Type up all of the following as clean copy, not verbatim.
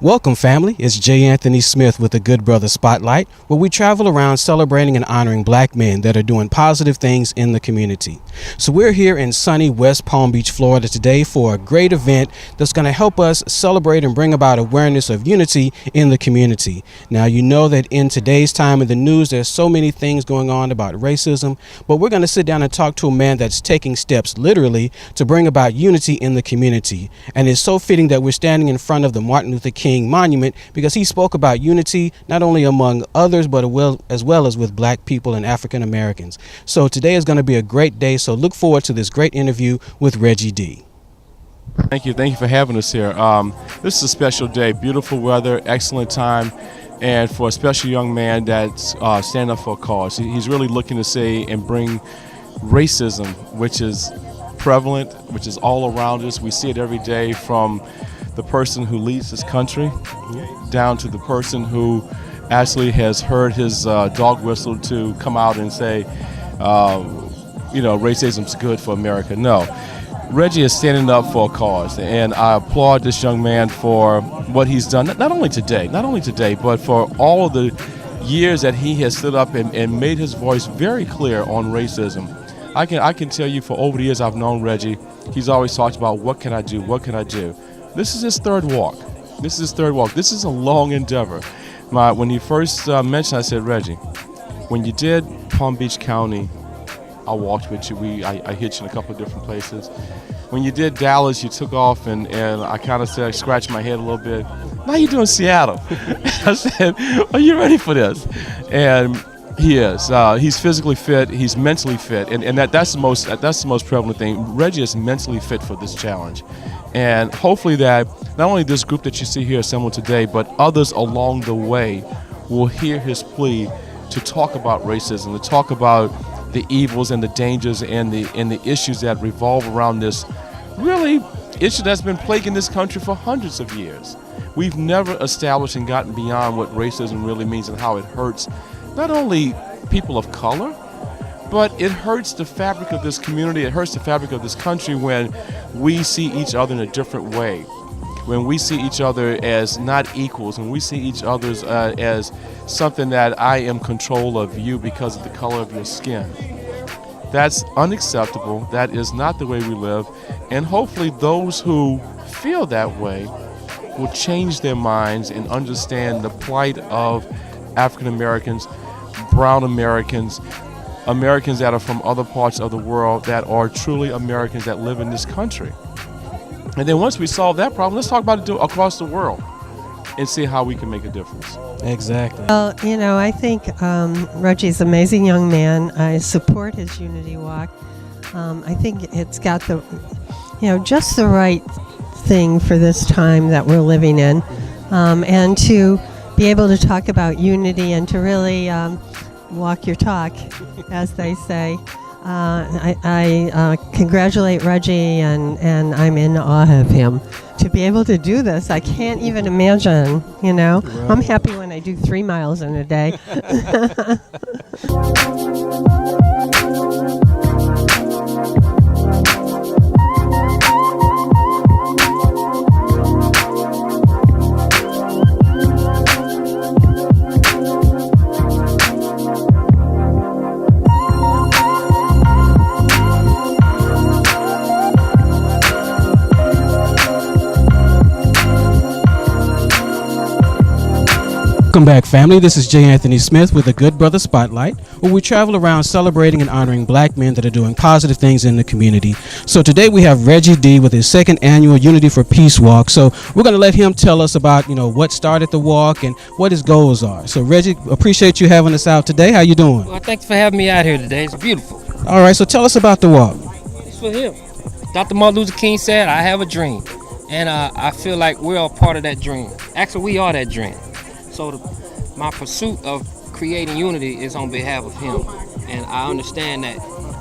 Welcome, family. It's J. Anthony Smith with the Good Brother Spotlight, where we travel around celebrating and honoring black men that are doing positive things in the community. So we're here in sunny West Palm Beach, Florida today for a great event that's going to help us celebrate and bring about awareness of unity in the community. Now, you know that in today's time in the news, there's so many things going on about racism, but we're going to sit down and talk to a man that's taking steps literally to bring about unity in the community. And it's so fitting that we're standing in front of the Martin Luther King Monument, because he spoke about unity not only among others but as well as with black people and African Americans. So today is going to be a great day, so look forward to this great interview with Reggie D. Thank you for having us here. This is a special day, beautiful weather, excellent time, and for a special young man that's standing up for a cause. He's really looking to say and bring racism, which is prevalent, which is all around us. We see it every day, from the person who leads this country down to the person who actually has heard his dog whistle to come out and say, racism's good for America. No, Reggie is standing up for a cause, and I applaud this young man for what he's done, not only today, but for all of the years that he has stood up and made his voice very clear on racism. I can tell you, for over the years I've known Reggie, he's always talked about, what can I do? This is his third walk. This is a long endeavor. When he first mentioned, I said, Reggie, when you did Palm Beach County, I walked with you. I hit you in a couple of different places. When you did Dallas, you took off, and I kind of said, scratched my head a little bit. Now you're doing Seattle. I said, are you ready for this? And he is. He's physically fit. He's mentally fit, and that's the most prevalent thing. Reggie is mentally fit for this challenge. And hopefully that not only this group that you see here assembled today, but others along the way will hear his plea to talk about racism, to talk about the evils and the dangers and the issues that revolve around this really issue that's been plaguing this country for hundreds of years. We've never established and gotten beyond what racism really means and how it hurts not only people of color, but it hurts the fabric of this community. It hurts the fabric of this country when we see each other in a different way, when we see each other as not equals, when we see each other as something that I am control of you because of the color of your skin. That's unacceptable. That is not the way we live. And hopefully those who feel that way will change their minds and understand the plight of African Americans, brown Americans, Americans that are from other parts of the world that are truly Americans that live in this country. And then once we solve that problem, let's talk about it across the world and see how we can make a difference. Exactly. Well, I think Reggie's an amazing young man. I support his Unity Walk. I think it's got just the right thing for this time that we're living in. And to be able to talk about unity and to really walk your talk, as they say. I congratulate Reggie, and I'm in awe of him. To be able to do this, I can't even imagine, Right. I'm happy when I do 3 miles in a day. Welcome back, family. This is J. Anthony Smith with the Good Brother Spotlight, where we travel around celebrating and honoring black men that are doing positive things in the community. So today we have Reggie D with his second annual Unity for Peace Walk. So we're going to let him tell us about, what started the walk and what his goals are. So Reggie, appreciate you having us out today. How you doing? Well, thanks for having me out here today. It's beautiful. All right, so tell us about the walk. It's for him. Dr. Martin Luther King said, I have a dream. And I feel like we're a part of that dream. Actually, we are that dream. So my pursuit of creating unity is on behalf of him. And I understand that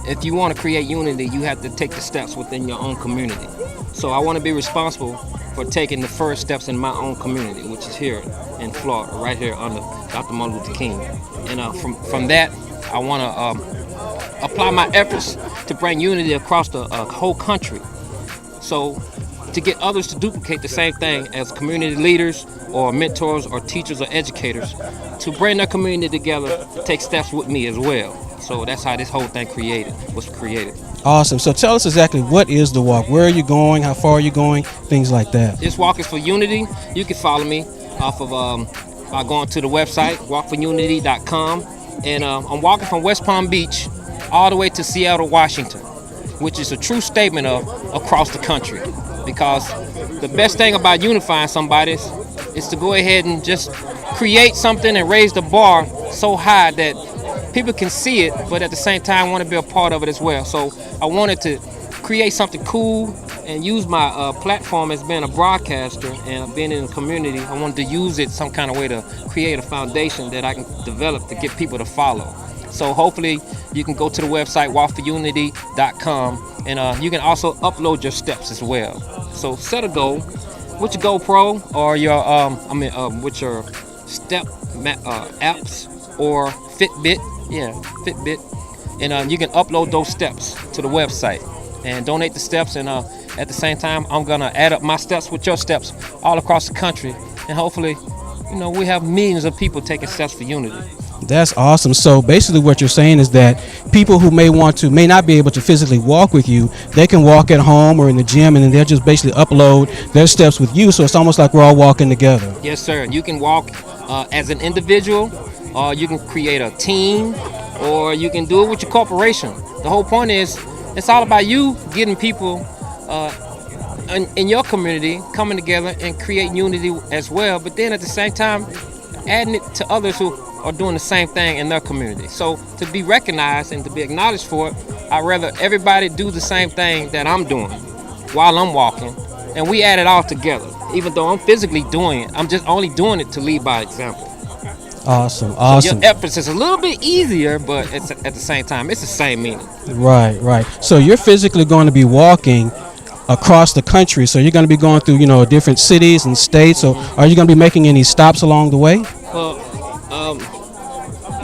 if you want to create unity, you have to take the steps within your own community. So I want to be responsible for taking the first steps in my own community, which is here in Florida, right here under Dr. Martin Luther King. And from that, I want to apply my efforts to bring unity across the whole country. So to get others to duplicate the same thing as community leaders or mentors or teachers or educators, to bring their community together, take steps with me as well. So that's how this whole thing was created. Awesome. So tell us exactly what is the walk? Where are you going? How far are you going? Things like that. This walk is for unity. You can follow me off of by going to the website walkforunity.com, and I'm walking from West Palm Beach all the way to Seattle, Washington, which is a true statement of across the country. Because the best thing about unifying somebody is to go ahead and just create something and raise the bar so high that people can see it, but at the same time want to be a part of it as well. So I wanted to create something cool and use my platform as being a broadcaster and being in the community. I wanted to use it some kind of way to create a foundation that I can develop to get people to follow. So hopefully you can go to the website walkforunity.com, and you can also upload your steps as well. So set a goal with your GoPro or your with your step apps or Fitbit. Yeah, Fitbit. And you can upload those steps to the website and donate the steps. And at the same time, I'm going to add up my steps with your steps all across the country. And hopefully, we have millions of people taking steps for unity. That's awesome. So basically what you're saying is that people who may not be able to physically walk with you, they can walk at home or in the gym, and then they'll just basically upload their steps with you. So it's almost like we're all walking together. Yes, sir. You can walk as an individual, or you can create a team, or you can do it with your corporation. The whole point is it's all about you getting people in your community coming together and creating unity as well, but then at the same time adding it to others who are doing the same thing in their community. So to be recognized and to be acknowledged for it, I'd rather everybody do the same thing that I'm doing while I'm walking, and we add it all together. Even though I'm physically doing it, I'm just only doing it to lead by example. Awesome. So your efforts is a little bit easier, but it's, at the same time, it's the same meaning. Right. So you're physically going to be walking across the country. So you're going to be going through, different cities and states. So are you going to be making any stops along the way? Well,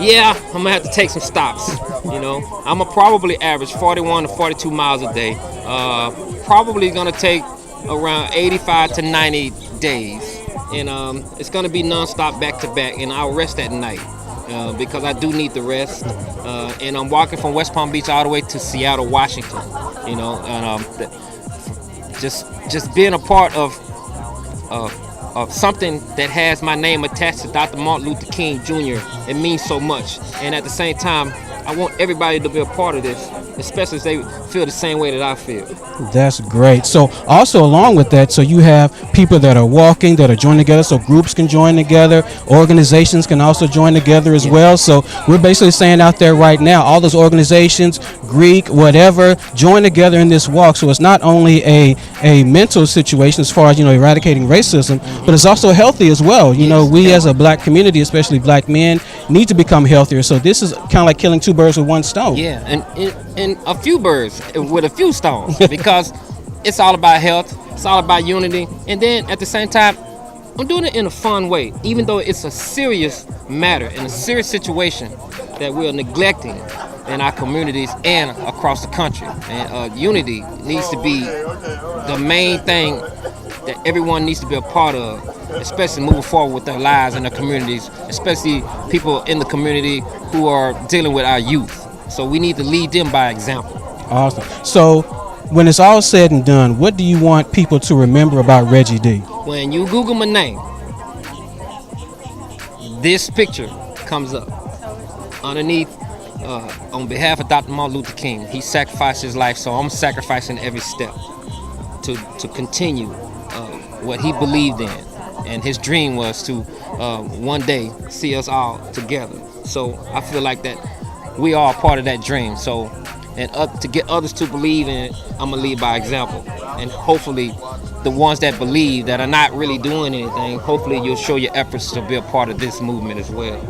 yeah, I'm gonna have to take some stops. I'm gonna probably average 41 to 42 miles a day. Probably gonna take around 85 to 90 days, and it's gonna be non-stop back to back. And I'll rest at night because I do need the rest. And I'm walking from West Palm Beach all the way to Seattle, Washington. And just being a part of something that has my name attached to Dr. Martin Luther King Jr. It means so much. And at the same time, I want everybody to be a part of this, especially if they feel the same way that I feel. That's great. So also along with that, so you have people that are walking, that are joining together, so groups can join together, organizations can also join together as well. So we're basically saying out there right now, all those organizations, Greek, whatever, join together in this walk. So it's not only a mental situation as far as, eradicating racism, but it's also healthy as well. We as a black community, especially black men, need to become healthier. So this is kind of like killing two birds with one stone. Yeah, and a few birds with a few stones, because it's all about health, it's all about unity, and then at the same time, I'm doing it in a fun way, even though it's a serious matter and a serious situation that we're neglecting in our communities and across the country. And unity needs to be the main thing that everyone needs to be a part of, especially moving forward with their lives and their communities, especially people in the community who are dealing with our youth. So we need to lead them by example. Awesome. So when it's all said and done, what do you want people to remember about Reggie D? When you Google my name, this picture comes up underneath. On behalf of Dr. Martin Luther King, he sacrificed his life, so I'm sacrificing every step to continue what he believed in, and his dream was to one day see us all together. So I feel like that we are a part of that dream. So, and to get others to believe in it, I'm gonna lead by example, and hopefully the ones that believe that are not really doing anything, hopefully you'll show your efforts to be a part of this movement as well.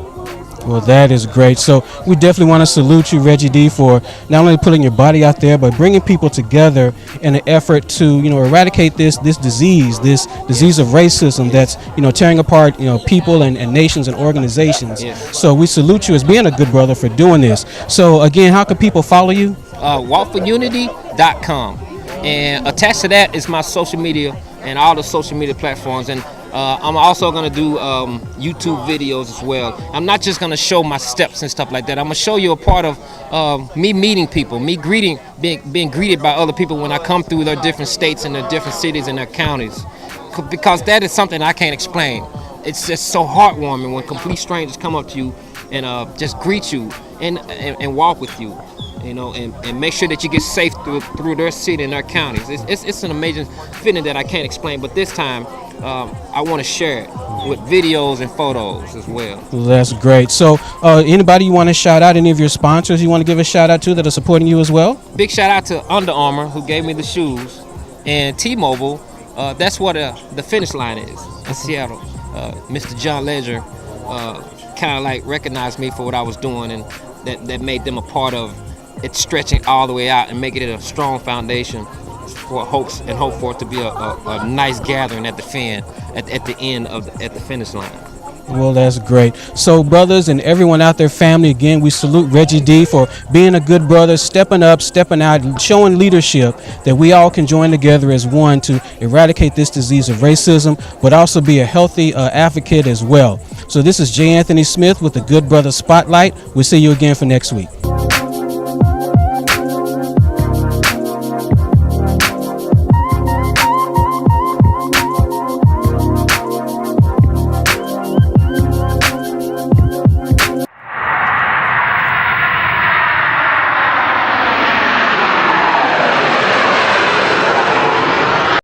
Well, that is great. So we definitely want to salute you, Reggie D, for not only putting your body out there, but bringing people together in an effort to, eradicate this disease of racism that's, tearing apart, people and nations and organizations. Yes. So we salute you as being a good brother for doing this. So again, how can people follow you? walkforunity.com, and attached to that is my social media and all the social media platforms. And I'm also going to do YouTube videos as well. I'm not just going to show my steps and stuff like that. I'm going to show you a part of me meeting people, me being greeted by other people when I come through their different states and their different cities and their counties, because that is something I can't explain. It's just so heartwarming when complete strangers come up to you and just greet you and walk with you, and make sure that you get safe through their city and their counties. It's an amazing feeling that I can't explain, but this time I want to share it with videos and photos as well. Well, that's great. So anybody you want to shout out, any of your sponsors you want to give a shout out to that are supporting you as well? Big shout out to Under Armour, who gave me the shoes, and T-Mobile. That's what the finish line is in Seattle. Mr. John Ledger kind of like recognized me for what I was doing, and that made them a part of it, stretching all the way out and making it a strong foundation for hope for it to be a nice gathering at the end at the finish line. Well, that's great. So, brothers and everyone out there, family, again, we salute Reggie D for being a good brother, stepping up, stepping out, showing leadership that we all can join together as one to eradicate this disease of racism, but also be a healthy advocate as well. So this is J. Anthony Smith with the Good Brother Spotlight. We'll see you again for next week.